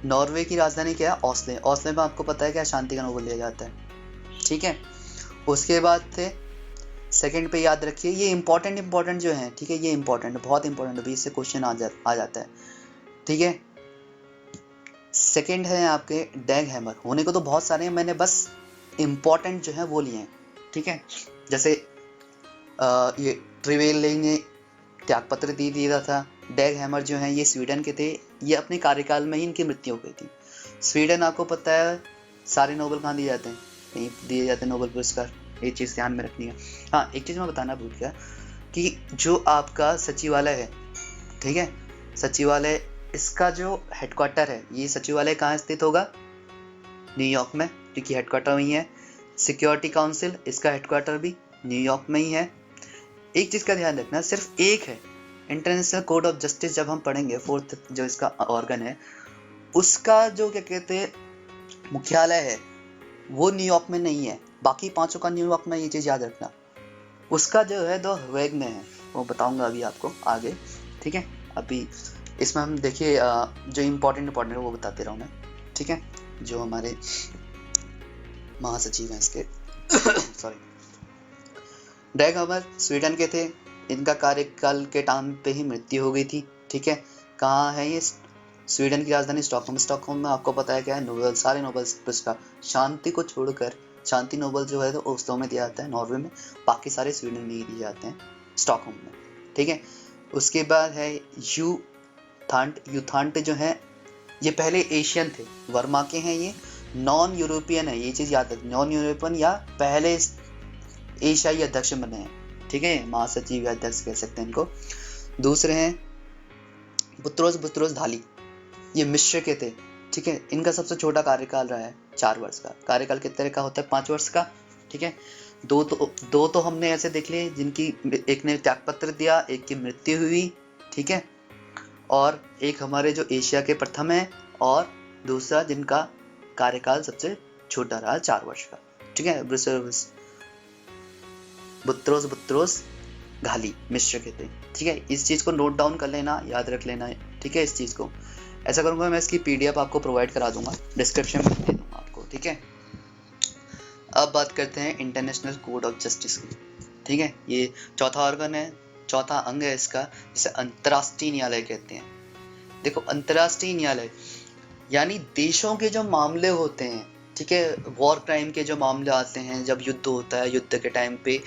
नॉर्वे की राजधानी क्या है, ओस्ले। ओस्ले में आपको पता है क्या, शांति का नोबेल दिया जाता है। ठीक है, उसके बाद थे सेकंड पे, याद रखिए ये इंपॉर्टेंट जो है। ठीक है, ये इंपॉर्टेंट, बहुत इंपॉर्टेंट, अभी इससे क्वेश्चन आ जाता है। ठीक है, सेकंड है आपके डैग हैमर। होने को तो बहुत सारे हैं, मैंने बस इंपॉर्टेंट जो है वो लिए हैं। ठीक है, जैसे ये ट्रिवेल ने त्यागपत्र दे दिया था। डैग हैमर जो है ये स्वीडन के थे, ये अपने कार्यकाल में ही इनकी मृत्यु हो गई थी। स्वीडन आपको पता है सारे नोबेल कहाँ दिए जाते हैं, कहीं दिए जाते हैं नोबेल पुरस्कार, ये चीज़ ध्यान में रखनी है। हाँ, एक चीज़ मैं बताना भूल गया कि जो आपका सचिवालय है, ठीक है, सचिवालय, इसका जो हेडक्वार्टर है, ये सचिवालय कहाँ स्थित होगा, न्यूयॉर्क में, क्योंकि हेडक्वार्टर वहीं है। सिक्योरिटी काउंसिल, इसका हेडक्वार्टर भी न्यूयॉर्क में ही है। एक चीज़ का ध्यान रखना, सिर्फ एक है, इंटरनेशनल कोड ऑफ जस्टिस जब हम पढ़ेंगे, 4th जो इसका ऑर्गन है, उसका जो क्या कहते हैं मुख्यालय है, वो न्यूयॉर्क में नहीं है। बाकी 5 का न्यूयॉर्क में, ये चीज़ याद रखना। उसका जो है द हेग में है, वो बताऊंगा अभी आपको आगे। ठीक है, अभी इसमें हम देखिए जो इम्पोर्टेंट है वो बताते रहूँ मैं। ठीक है, जो हमारे महासचिव हैं इसके सॉरी, डैग हैमर स्वीडन के थे, इनका कार्यकाल के टाइम पे ही मृत्यु हो गई थी। ठीक है, कहाँ है ये, स्वीडन की राजधानी स्टॉकहोम। स्टॉकहोम में आपको पता है क्या है, नोबेल, सारे नोबेल पुरस्कार, शांति को छोड़कर, शांति नोबेल जो है तो ओस्लो में दिया जाता है, नॉर्वे में, बाकी सारे स्वीडन में ही दिए जाते हैं, स्टॉकहोम में। ठीक है, उसके बाद है यूथांट जो है ये पहले एशियन थे, वर्मा के हैं, ये नॉन यूरोपियन है, ये चीज याद रख, नॉन यूरोपियन या पहले एशियाई अध्यक्ष बने हैं, ठीक है, महासचिव या अध्यक्ष कह सकते हैं इनको। दूसरे हैं बुत्रोस बुत्रोस धाली, ये मिस्र के थे, ठीक है, इनका सबसे छोटा कार्यकाल रहा है 4 वर्ष का। कार्यकाल कितने का होता है? 5 वर्ष का, ठीक है। दो तो हमने ऐसे देख लिए जिनकी एक ने त्यागपत्र दिया, एक की मृत्यु हुई, ठीक है, और एक हमारे जो एशिया के प्रथम है, और दूसरा जिनका कार्यकाल सबसे छोटा रहा 4 वर्ष का, ठीक है, बुत्रोस बुत्रोस घाली मिस्र के थे, ठीक है। इस चीज को नोट डाउन कर लेना, याद रख लेना, ठीक है। इस चीज को ऐसा करूंगा, मैं इसकी पीडीएफ आपको प्रोवाइड करा दूंगा, डिस्क्रिप्शन में दे दूंगा आपको, ठीक है। अब बात करते हैं इंटरनेशनल कोड ऑफ जस्टिस की, ठीक है। ये चौथा ऑर्गन है, चौथा अंग है इसका, जिसे अंतर्राष्ट्रीय न्यायालय कहते हैं। देखो, अंतर्राष्ट्रीय न्यायालय यानी देशों के जो मामले होते हैं, ठीक है, वॉर क्राइम के जो मामले आते हैं, जब युद्ध होता है, युद्ध के टाइम पे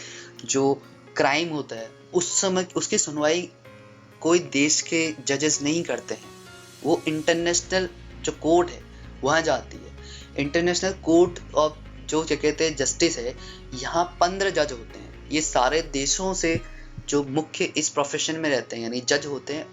जो क्राइम होता है, उस समय उसकी सुनवाई कोई देश के जजेस नहीं करते हैं, वो इंटरनेशनल जो कोर्ट है वहाँ जाती है। इंटरनेशनल कोर्ट ऑफ जो क्या कहते हैं जस्टिस है, यहाँ 15 जज होते हैं। ये सारे देशों से जो मुख्य इस प्रोफेशन में रहते हैं, यानी जज होते हैं,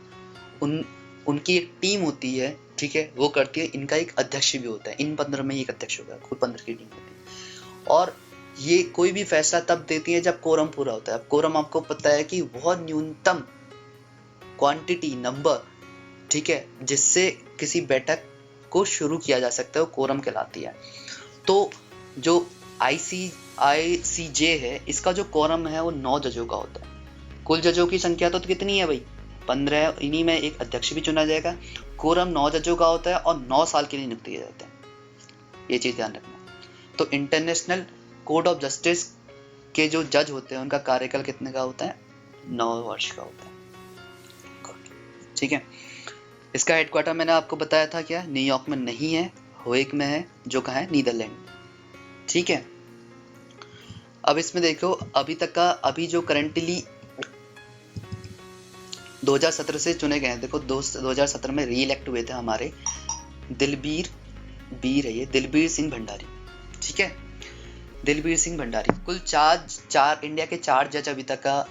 उनकी एक टीम होती है, ठीक है, वो करती है। इनका एक अध्यक्ष भी होता है, इन 15 में एक अध्यक्ष होगा, खुद 15 की टीम होती है। और ये कोई भी फैसला तब देती है जब कोरम पूरा होता है। अब कोरम आपको पता है कि बहुत न्यूनतम क्वांटिटी नंबर, ठीक है, जिससे किसी बैठक को शुरू किया जा सकता है, वो कोरम कहलाती है। तो जो ICJ है, इसका जो कोरम है वो 9 जजों का होता है। कुल जजों की संख्या तो कितनी है भाई? 15 है, इन्हीं में एक अध्यक्ष भी चुना जाएगा। कोरम 9 जजों का होता है और 9 साल के लिए नियुक्त किए जाते हैं, ये चीज ध्यान रखना। तो इंटरनेशनल कोर्ट ऑफ जस्टिस के जो जज होते हैं उनका कार्यकाल कितने का होता है? 9 वर्ष का होता है, ठीक है। इसका हेडक्वार्टर मैंने आपको बताया था, क्या न्यूयॉर्क में नहीं है, हेग में है, जो कहाँ है? नीदरलैंड, ठीक है। अब इसमें देखो, अभी तक का, अभी जो करंटली 2017 से चुने गए हैं, देखो 2017 में री इलेक्ट हुए थे हमारे दिलबीर सिंह भंडारी, ठीक है, दिलबीर सिंह भंडारी। कुल चार इंडिया के 4 जज अभी तक का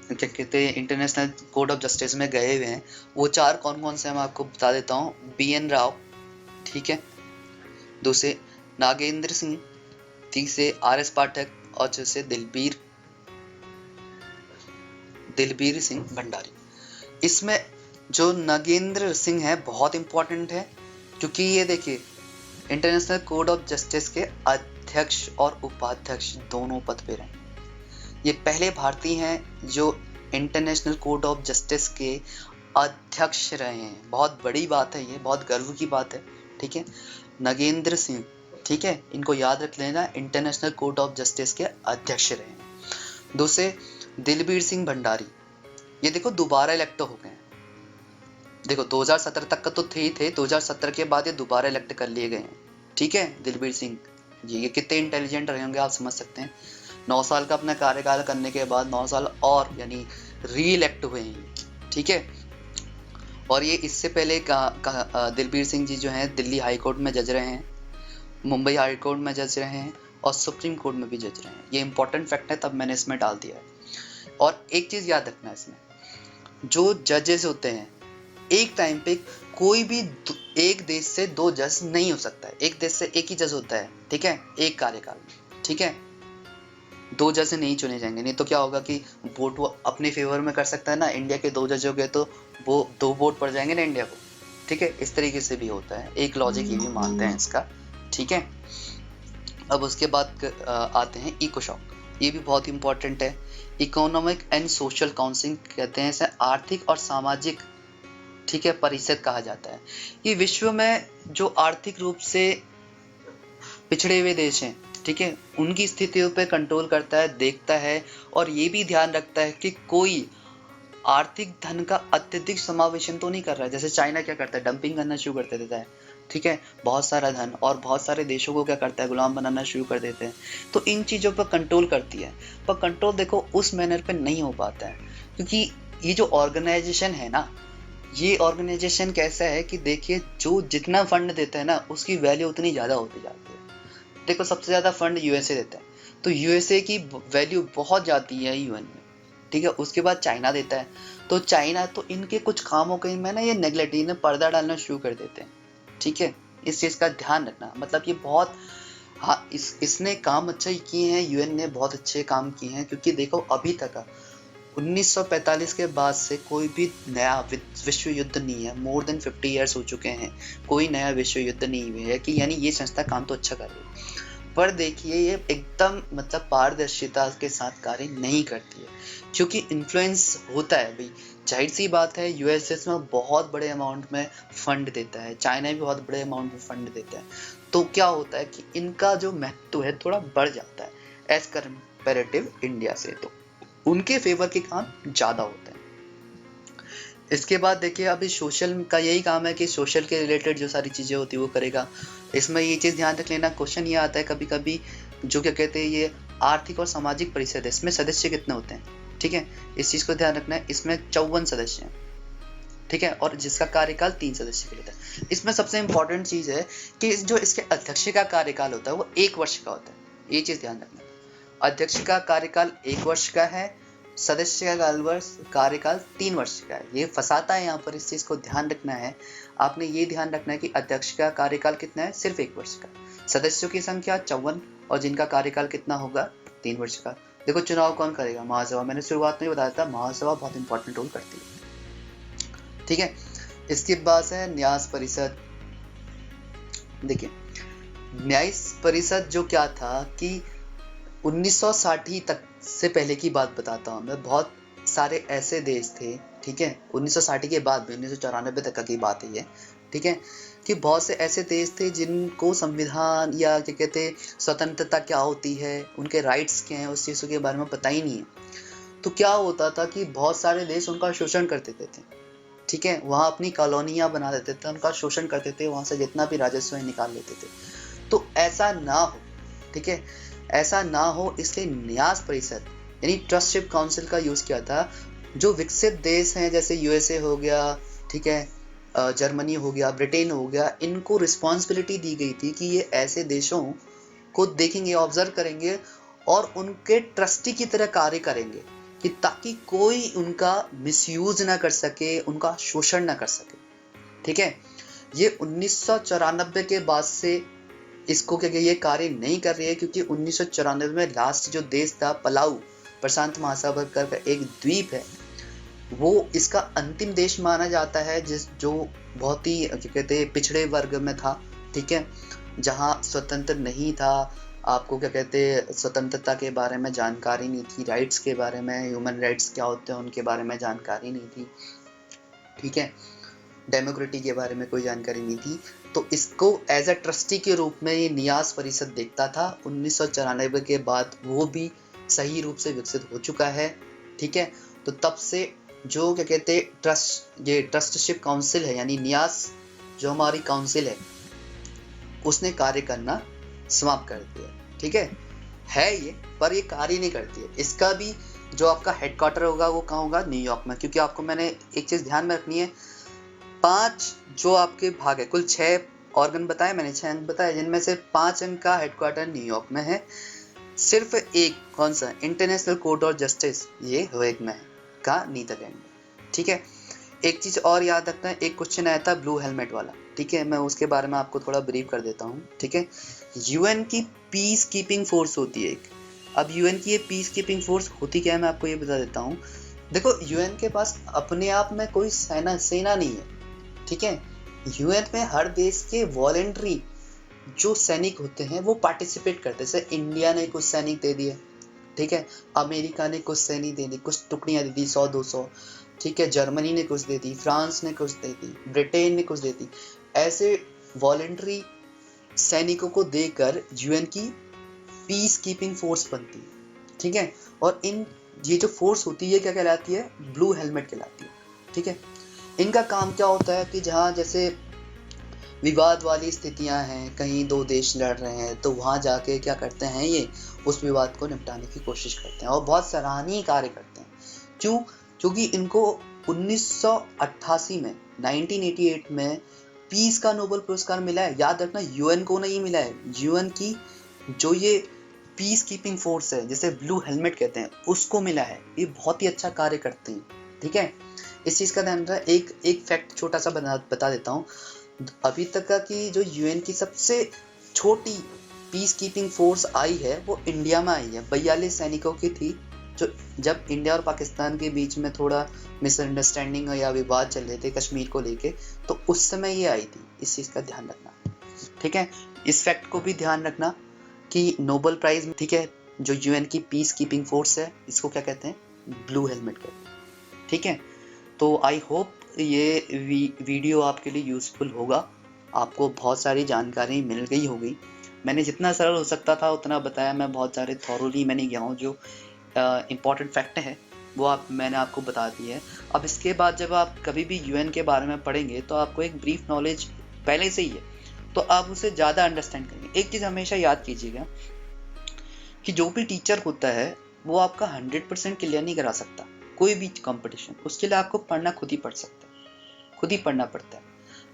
क्या कहते हैं इंटरनेशनल कोर्ट ऑफ जस्टिस में गए हुए हैं। वो 4 कौन कौन से मैं आपको बता देता हूँ। BN राव, ठीक है, दूसरे नागेंद्र सिंह, तीसरे RS पाठक, और चौथे दिलबीर सिंह भंडारी। इसमें जो नागेंद्र सिंह है बहुत इंपॉर्टेंट है, क्योंकि ये देखिए इंटरनेशनल कोर्ट ऑफ जस्टिस के अध्यक्ष और उपाध्यक्ष दोनों पद पे रहे। ये पहले भारतीय हैं जो इंटरनेशनल कोर्ट ऑफ जस्टिस के अध्यक्ष रहे हैं। बहुत बड़ी बात है, ये बहुत गर्व की बात है, ठीक है। नागेंद्र सिंह, ठीक है, इनको याद रख लेना, इंटरनेशनल कोर्ट ऑफ जस्टिस के अध्यक्ष रहे हैं। दूसरे दिलबीर सिंह भंडारी, ये देखो दोबारा इलेक्ट हो गए। देखो 2017 तक का तो थे 2017 के बाद ये दोबारा इलेक्ट कर लिए गए हैं, ठीक है। दिलबीर सिंह जी, ये कितने इंटेलिजेंट रहे होंगे आप समझ सकते हैं। 9 साल का अपना कार्यकाल करने के बाद 9 साल और यानी री इलेक्ट हुए हैं, ठीक है। और ये इससे पहले दिलबीर सिंह जी जो हैं दिल्ली हाई कोर्ट में जज रहे हैं, मुंबई हाई कोर्ट में जज रहे हैं, और सुप्रीम कोर्ट में भी जज रहे हैं। ये इंपॉर्टेंट फैक्ट है, तब मैंने इसमें डाल दिया है। और एक चीज याद रखना है, इसमें जो जजेस होते हैं, एक टाइम पे कोई भी एक देश से 2 जज नहीं हो सकता है। एक देश से एक ही जज होता है, ठीक है, एक कार्यकाल में, ठीक है। 2 जज नहीं चुने जाएंगे, नहीं तो क्या होगा कि वोट वो अपने फेवर में कर सकता है ना। इंडिया के 2 जज हो गए तो वो 2 वोट पड़ जाएंगे ना इंडिया को, ठीक है। इस तरीके से भी होता है, एक लॉजिक ये भी मानते हैं इसका, ठीक है। अब उसके बाद आते हैं इकोसॉक, ये भी बहुत इंपॉर्टेंट है। इकोनॉमिक एंड सोशल काउंसिल कहते हैं इसे, आर्थिक और सामाजिक, ठीक है, परिषद कहा जाता है। ये विश्व में जो आर्थिक रूप से पिछड़े हुए देश हैं, ठीक है, उनकी स्थितियों पे कंट्रोल करता है, देखता है, और ये भी ध्यान रखता है कि कोई आर्थिक धन का अत्यधिक समावेशन तो नहीं कर रहा है। जैसे चाइना क्या करता है, डंपिंग करना शुरू कर देता है, ठीक है, बहुत सारा धन, और बहुत सारे देशों को क्या करता है, गुलाम बनाना शुरू कर देते हैं। तो इन चीज़ों पर कंट्रोल करती है, पर कंट्रोल देखो उस मैनर पे नहीं हो पाता है, क्योंकि ये जो ऑर्गेनाइजेशन है ना, ये ऑर्गेनाइजेशन कैसा है कि देखिए जो जितना फंड देता है ना उसकी वैल्यू उतनी ज़्यादा होती जाती है। देखो सबसे ज़्यादा फंड यूएसए देता है, तो यूएसए की वैल्यू बहुत जाती है यूएन में, ठीक है। उसके बाद चाइना देता है, तो चाइना तो इनके कुछ कामों के में ना ये नेगलेक्ट, इन्हें पर्दा डालना शुरू कर देते हैं, ठीक है। इस चीज़ का ध्यान रखना, मतलब ये बहुत, हाँ इसने काम अच्छा ही किए हैं, यूएन ने बहुत अच्छे काम किए हैं, क्योंकि देखो अभी तक 1945 के बाद से कोई भी नया विश्व युद्ध नहीं है। मोर देन 50 ईयर्स हो चुके हैं, कोई नया विश्व युद्ध नहीं हुआ है, कि यानी ये संस्था काम तो अच्छा कर रही है। पर देखिए ये एकदम मतलब पारदर्शिता के साथ कार्य नहीं करती है, क्योंकि इन्फ्लुएंस होता है भाई। जाहिर सी बात है यूएसएस में बहुत बड़े अमाउंट में फंड देता है, चाइना भी बहुत बड़े अमाउंट में फंड देता है, तो क्या होता है कि इनका जो महत्व है थोड़ा बढ़ जाता है एज कंपैरेटिव इंडिया से, तो उनके फेवर के काम ज़्यादा होते हैं। इसके बाद देखिए अभी सोशल का यही काम है कि सोशल के रिलेटेड जो सारी चीज़ें होती है वो करेगा। इसमें ये चीज़ ध्यान रख लेना, क्वेश्चन ये आता है कभी कभी, जो क्या कहते हैं ये आर्थिक और सामाजिक परिषद है, इसमें सदस्य कितने होते हैं, ठीक है। इस चीज़ को ध्यान रखना है, इसमें 54 सदस्य हैं, ठीक है, और जिसका कार्यकाल 3 सदस्य के लिए था। इसमें सबसे इंपॉर्टेंट चीज़ है कि जो इसके अध्यक्ष का कार्यकाल होता है वो 1 वर्ष का होता है, ये चीज़ ध्यान रखना है। अध्यक्ष का कार्यकाल 1 वर्ष का है, सदस्य का कार्यकाल 3 वर्ष का है। ये फंसाता है यहाँ पर, इस चीज़ को ध्यान रखना है। आपने ये ध्यान रखना है कि अध्यक्ष का कार्यकाल कितना है, सिर्फ 1 वर्ष का। सदस्यों की संख्या 54, और जिनका कार्यकाल कितना होगा, 3 वर्ष का। देखो चुनाव कौन करेगा, महासभा। मैंने शुरुआत में बताया था महासभा बहुत इंपॉर्टेंट रोल करती है, ठीक है। इसके बाद है न्यास परिषद। देखिए न्यायिक परिषद जो क्या था कि 1960 तक से पहले की बात बताता हूँ मैं, बहुत सारे ऐसे देश थे, ठीक है। 1960 के बाद भी 1994 तक की बात है ये, ठीक है, कि बहुत से ऐसे देश थे जिनको संविधान या क्या कहते स्वतंत्रता क्या होती है, उनके राइट्स क्या हैं, उस चीज़ों के बारे में पता ही नहीं है। तो क्या होता था कि बहुत सारे देश उनका शोषण कर देते थे, ठीक है। वहाँ अपनी कॉलोनियाँ बना देते थे, उनका शोषण करते थे, वहाँ से जितना भी राजस्व है निकाल लेते थे। तो ऐसा ना हो, ठीक है, ऐसा ना हो, इसलिए न्यास परिषद यानी ट्रस्टशिप काउंसिल का यूज किया था। जो विकसित देश हैं जैसे यूएसए हो गया, ठीक है, जर्मनी हो गया, ब्रिटेन हो गया, इनको रिस्पॉन्सिबिलिटी दी गई थी कि ये ऐसे देशों को देखेंगे, ऑब्जर्व करेंगे और उनके ट्रस्टी की तरह कार्य करेंगे, कि ताकि कोई उनका मिसयूज ना कर सके, उनका शोषण ना कर सके, ठीक है। ये 1994 के बाद से इसको क्या ये कार्य नहीं कर रही है, क्योंकि 1994 में लास्ट जो देश था पलाऊ, प्रशांत महासागर का एक द्वीप है, वो इसका अंतिम देश माना जाता है, जो बहुत ही क्या कहते हैं पिछड़े वर्ग में था, ठीक है, जहाँ स्वतंत्र नहीं था। आपको क्या कहते हैं स्वतंत्रता के बारे में जानकारी नहीं थी, राइट्स के बारे में, ह्यूमन राइट्स क्या होते हैं उनके बारे में जानकारी नहीं थी, ठीक है, डेमोक्रेसी के बारे में कोई जानकारी नहीं थी। तो इसको एज अ ट्रस्टी के रूप में ये न्यास परिषद देखता था। 1994 के बाद वो भी सही रूप से विकसित हो चुका है, ठीक है। तो तब से जो क्या कहते हैं ये ट्रस्टशिप काउंसिल है, यानी न्यास जो हमारी काउंसिल है, उसने कार्य करना समाप्त कर दिया, ठीक है ये, पर ये कार्य नहीं करती है। इसका भी जो आपका हेडक्वार्टर होगा वो कहाँ होगा, न्यूयॉर्क में, क्योंकि आपको मैंने एक चीज़ ध्यान में रखनी है, 5 जो आपके भाग है, कुल 6 ऑर्गन बताए मैंने, 6 अंक बताए, जिनमें से 5 अंक का हेडक्वार्टर न्यूयॉर्क में है। सिर्फ एक कौन सा, इंटरनेशनल कोर्ट ऑफ जस्टिस, ये हेग में है, का नीदरलैंड, ठीक है। एक चीज और याद रखना है, एक क्वेश्चन आया था ब्लू हेलमेट वाला, ठीक है, मैं उसके बारे में आपको थोड़ा ब्रीफ कर देता हूँ, ठीक है। यूएन की पीस कीपिंग फोर्स होती है एक। अब यूएन की ये पीस कीपिंग फोर्स होती क्या है, मैं आपको ये बता देता हूँ। देखो यूएन के पास अपने आप में कोई सेना नहीं है, ठीक है। यूएन में हर देश के वॉलेंट्री जो सैनिक होते हैं वो पार्टिसिपेट करते हैं। जैसे इंडिया ने कुछ सैनिक दे दिए, ठीक है, अमेरिका ने कुछ सैनिक दे दी, कुछ टुकड़ियां दे दी 100-200, ठीक है, जर्मनी ने कुछ दे दी, फ्रांस ने कुछ दे दी, ब्रिटेन ने कुछ दे दी। ऐसे वॉलेंट्री सैनिकों को देकर यूएन की पीस कीपिंग फोर्स बनती है, ठीक है। और ये जो फोर्स होती है क्या कहलाती है, ब्लू हेलमेट कहलाती है, ठीक है। इनका काम क्या होता है कि जहाँ जैसे विवाद वाली स्थितियां हैं, कहीं 2 देश लड़ रहे हैं, तो वहां जाके क्या करते हैं, ये उस विवाद को निपटाने की कोशिश करते हैं और बहुत सराहनीय कार्य करते हैं। क्यों? क्योंकि इनको 1988 में 1988 में पीस का नोबेल पुरस्कार मिला है। याद रखना, यूएन को नहीं मिला है, यूएन की जो ये पीस कीपिंग फोर्स है, जिसे ब्लू हेलमेट कहते हैं, उसको मिला है। ये बहुत ही अच्छा कार्य करते हैं, ठीक है। इस चीज़ का ध्यान रखना। एक फैक्ट छोटा सा बता देता हूँ। अभी तक का की जो यूएन की सबसे छोटी पीस कीपिंग फोर्स आई है वो इंडिया में आई है। 42 सैनिकों की थी, जो जब इंडिया और पाकिस्तान के बीच में थोड़ा मिसअंडरस्टैंडिंग या विवाद चल रहे थे कश्मीर को लेके, तो उस समय ये आई थी। इस चीज़ का ध्यान रखना, ठीक है। इस फैक्ट को भी ध्यान रखना कि नोबेल प्राइज, ठीक है, जो यूएन की पीस कीपिंग फोर्स है, इसको क्या कहते हैं? ब्लू हेलमेट कहते हैं, ठीक है। तो आई होप ये वीडियो आपके लिए यूज़फुल होगा। आपको बहुत सारी जानकारी मिल गई होगी। मैंने जितना सरल हो सकता था उतना बताया। मैं बहुत सारे थॉरोली मैंने गया हूँ, जो इम्पॉर्टेंट फैक्ट हैं वो मैंने आपको बता दी है। अब इसके बाद जब आप कभी भी यूएन के बारे में पढ़ेंगे तो आपको एक ब्रीफ नॉलेज पहले से ही है, तो आप उसे ज़्यादा अंडरस्टैंड करेंगे। एक चीज़ हमेशा याद कीजिएगा कि जो भी टीचर होता है वो आपका 100% क्लियर नहीं करा सकता कोई भी कंपटीशन। उसके लिए आपको पढ़ना खुद ही पड़ सकता है, खुद ही पढ़ना पड़ता है।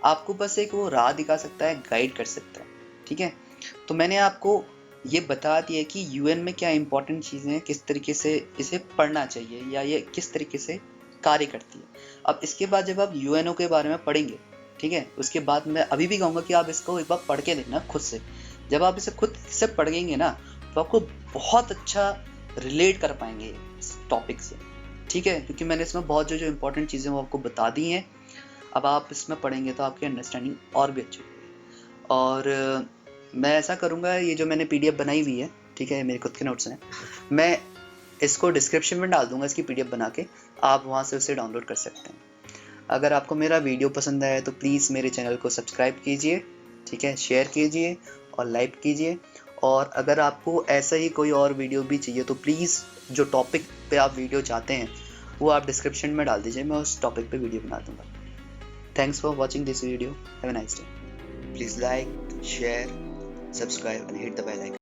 आपको बस एक वो राह दिखा सकता है, गाइड कर सकता है, ठीक है। तो मैंने आपको ये बता दिया कि यूएन में क्या इंपॉर्टेंट चीज़ें हैं, किस तरीके से इसे पढ़ना चाहिए या ये किस तरीके से कार्य करती है। अब इसके बाद जब आप यूएनओ के बारे में पढ़ेंगे, ठीक है, उसके बाद मैं अभी भी कहूँगा कि आप इसको एक बार पढ़ के देखना खुद से। जब आप इसे खुद से पढ़ेंगे ना, तो आपको बहुत अच्छा रिलेट कर पाएंगे इस टॉपिक से, ठीक है, क्योंकि मैंने इसमें बहुत जो इंपॉर्टेंट चीज़ें वो आपको बता दी हैं। अब आप इसमें पढ़ेंगे तो आपकी अंडरस्टैंडिंग और भी अच्छी होगी। और मैं ऐसा करूँगा, ये जो मैंने पीडीएफ बनाई हुई है, ठीक है, मेरे खुद के नोट्स हैं, मैं इसको डिस्क्रिप्शन में डाल दूंगा, इसकी पीडीएफ बना के आप वहाँ से उसे डाउनलोड कर सकते हैं। अगर आपको मेरा वीडियो पसंद आया तो प्लीज़ मेरे चैनल को सब्सक्राइब कीजिए, ठीक है, शेयर कीजिए और लाइक कीजिए। और अगर आपको ऐसा ही कोई और वीडियो भी चाहिए तो प्लीज़ जो टॉपिक पे आप वीडियो चाहते हैं वो आप डिस्क्रिप्शन में डाल दीजिए, मैं उस टॉपिक पे वीडियो बना दूंगा। Thanks for watching this video. Have a nice day. Please like, share, subscribe and hit the bell icon.